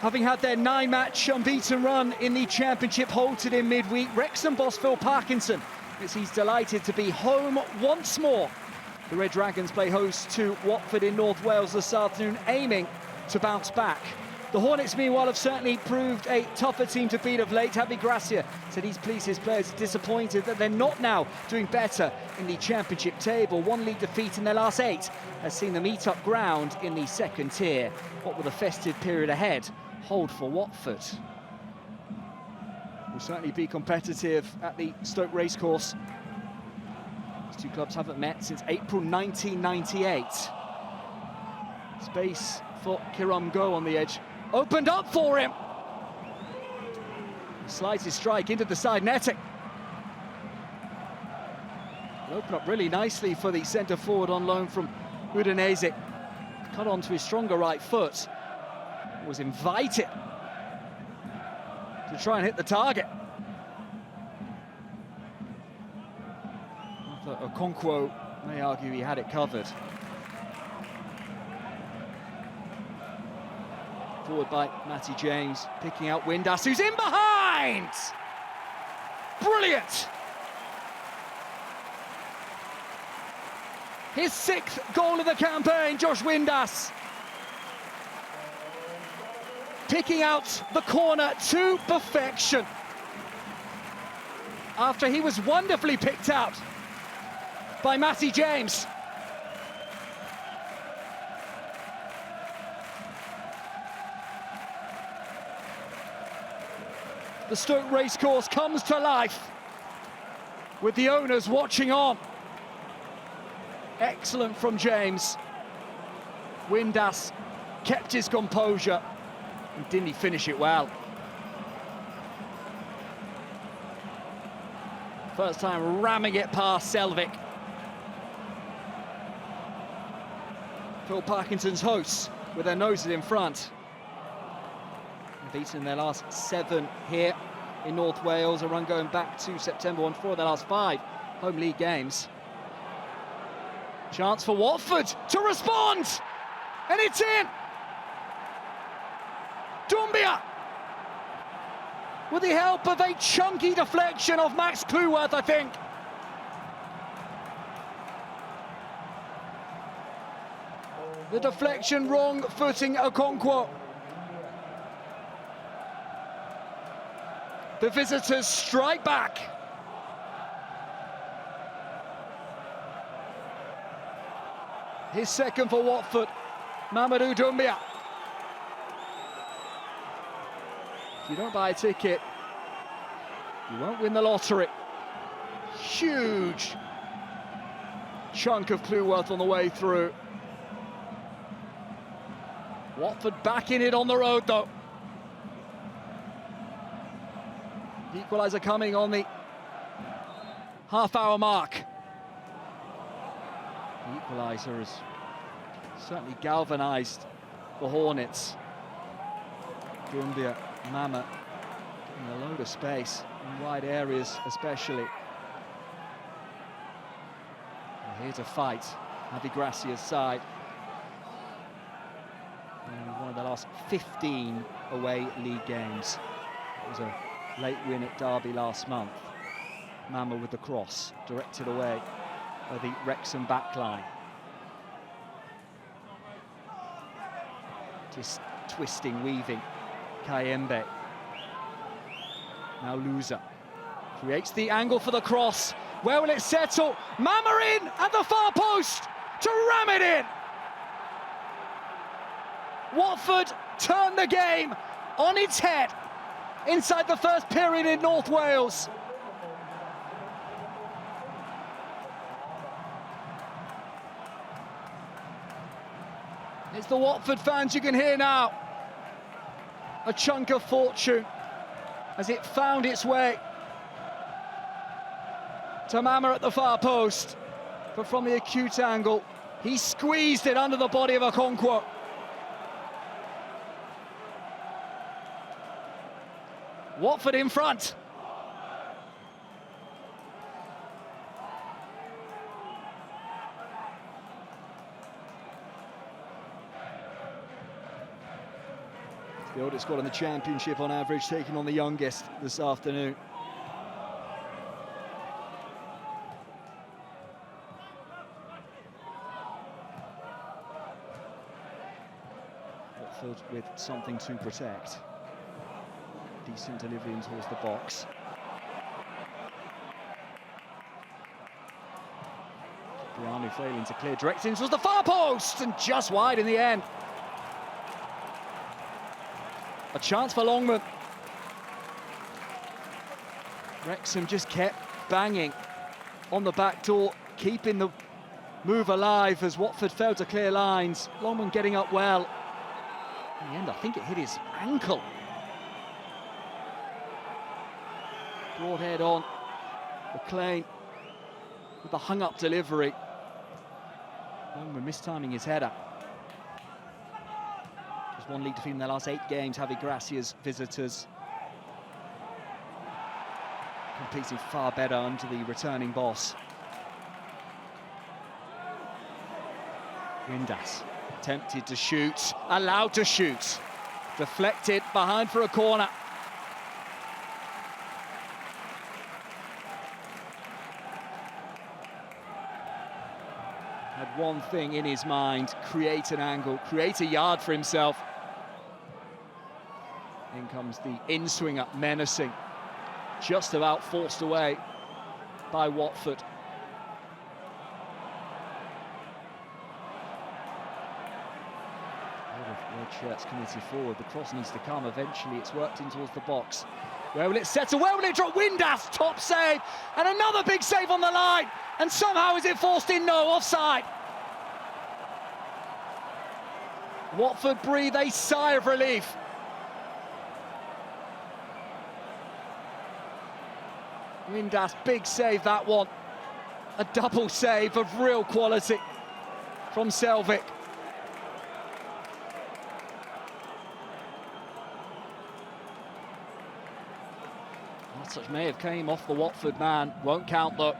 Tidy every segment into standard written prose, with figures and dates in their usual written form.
Having had their 9-match unbeaten run in the Championship halted in midweek, Wrexham boss Phil Parkinson says he's delighted to be home once more. The Red Dragons play host to Watford in North Wales this afternoon, aiming to bounce back. The Hornets, meanwhile, have certainly proved a tougher team to beat of late. Javi Gracia said he's pleased his players are disappointed that they're not now doing better in the Championship table. One league defeat in their last 8 has seen them eat up ground in the second tier. What will the festive period ahead hold for Watford? Will certainly be competitive at the Stoke Racecourse. These two clubs haven't met since April 1998. Space for Kiram Go on the edge. Opened up for him. He slides his strike into the side netting. It'll open up really nicely for the centre forward on loan from Udinese. Cut onto his stronger right foot. Was invited to try and hit the target. Okonkwo may argue he had it covered. Forward by Matty James, picking out Windass, who's in behind! Brilliant! His 6th goal of the campaign, Josh Windass. Picking out the corner to perfection. After he was wonderfully picked out by Matty James. The Stoke Racecourse comes to life with the owners watching on. Excellent from James. Windass kept his composure. And didn't he finish it well? First time ramming it past Selvik. Phil Parkinson's hosts with their noses in front. Beaten in their last 7 here in North Wales, a run going back to September, won 4 of their last 5 home league games. Chance for Watford to respond, and it's in! Doumbia, with the help of a chunky deflection of Max Cleworth, I think. The deflection wrong-footing Okonkwo. The visitors strike back. His 2nd for Watford, Mamadou Doumbia. If you don't buy a ticket, you won't win the lottery. Huge chunk of Cleworth on the way through. Watford back in it on the road, though. The equalizer coming on the half-hour mark. The equalizer has certainly galvanised the Hornets. Doumbia, Mama, getting a load of space in wide areas especially. And here to fight, Javi Gracia's side. In one of the last 15 away league games. It was a late win at Derby last month. Mama with the cross, directed away by the Wrexham backline. Just twisting, weaving. Kayembe. Now Luza creates the angle for the cross. Where will it settle? Mama in at the far post to ram it in. Watford turned the game on its head inside the first period in North Wales. It's the Watford fans you can hear now. A chunk of fortune as it found its way to Mama at the far post. But from the acute angle, he squeezed it under the body of Okonkwo. Watford in front. The oldest squad in the Championship on average, taking on the youngest this afternoon. Watford with something to protect. Decent delivery in towards the box. Brianu failing to clear. Direct in towards the far post and just wide in the end. A chance for Longman. Wrexham just kept banging on the back door, keeping the move alive as Watford failed to clear lines. Longman getting up well. In the end, I think it hit his ankle. Broad head on. McLean with the hung-up delivery. Longman mistiming his header. Just one league defeat in their last 8 games, Javi Gracia's visitors. Competing far better under the returning boss. Windass tempted to shoot, allowed to shoot. Deflected behind for a corner. Had one thing in his mind, create an angle, create a yard for himself. In comes the in-swinger, menacing. Just about forced away by Watford. Red shirts committed forward. The cross needs to come eventually. It's worked in towards the box. Where will it settle? Where will it drop? Windass, top save, and another big save on the line. And somehow is it forced in? No, offside. Watford breathe a sigh of relief. Windass, big save that one. A double save of real quality from Selvik. That touch may have came off the Watford man, won't count though.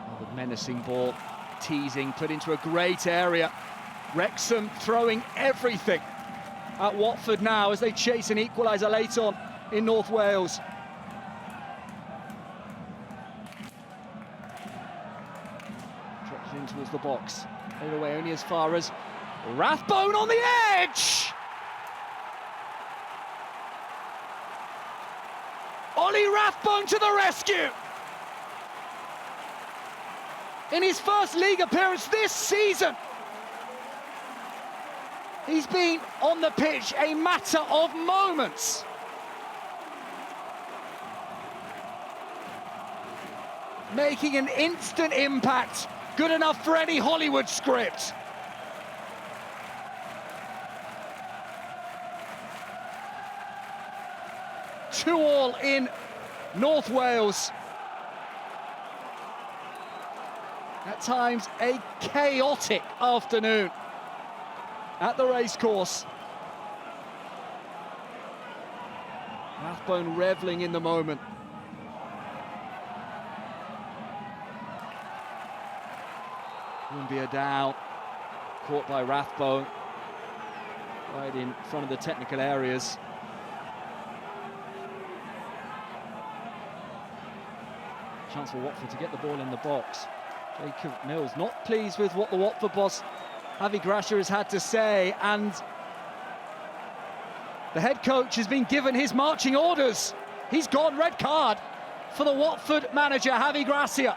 Another menacing ball, teasing, put into a great area. Wrexham throwing everything at Watford now as they chase an equaliser late on in North Wales. Drops in towards the box. All the way only as far as Rathbone on the edge! Ollie Rathbone to the rescue! In his first league appearance this season, he's been on the pitch a matter of moments. Making an instant impact, good enough for any Hollywood script. Two all in North Wales. At times a chaotic afternoon at the racecourse. Rathbone revelling in the moment. Lumbia down, caught by Rathbone, right in front of the technical areas. Chance for Watford to get the ball in the box. Jacob Mills not pleased with what the Watford boss Javi Gracia has had to say, and the head coach has been given his marching orders. He's gone red card for the Watford manager, Javi Gracia.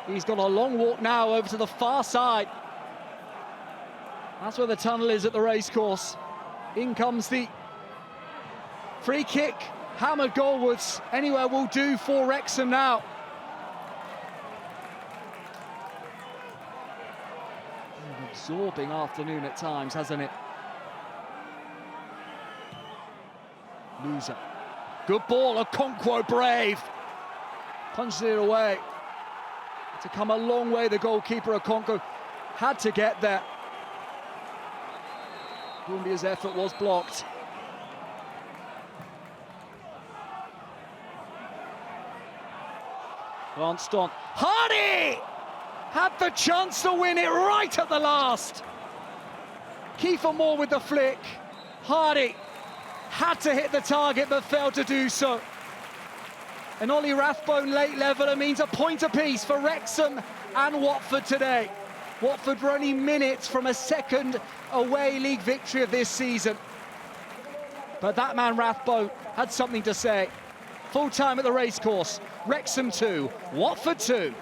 He's got a long walk now over to the far side. That's where the tunnel is at the racecourse. In comes the free kick, hammered goalwards. Anywhere will do for Wrexham now. An absorbing afternoon at times, hasn't it? Loser. Good ball, Okonkwo brave. Punches it away. To come a long way, the goalkeeper Okonkwo had to get there. Lumbia's effort was blocked. Glanced on. Hardy! had the chance to win it right at the last. Kiefer Moore with the flick. Hardy had to hit the target but failed to do so. And Ollie Rathbone late leveller means a point apiece for Wrexham and Watford today. Watford were only minutes from a second away league victory of this season. But that man Rathbone had something to say. Full time at the racecourse. Wrexham 2, Watford 2.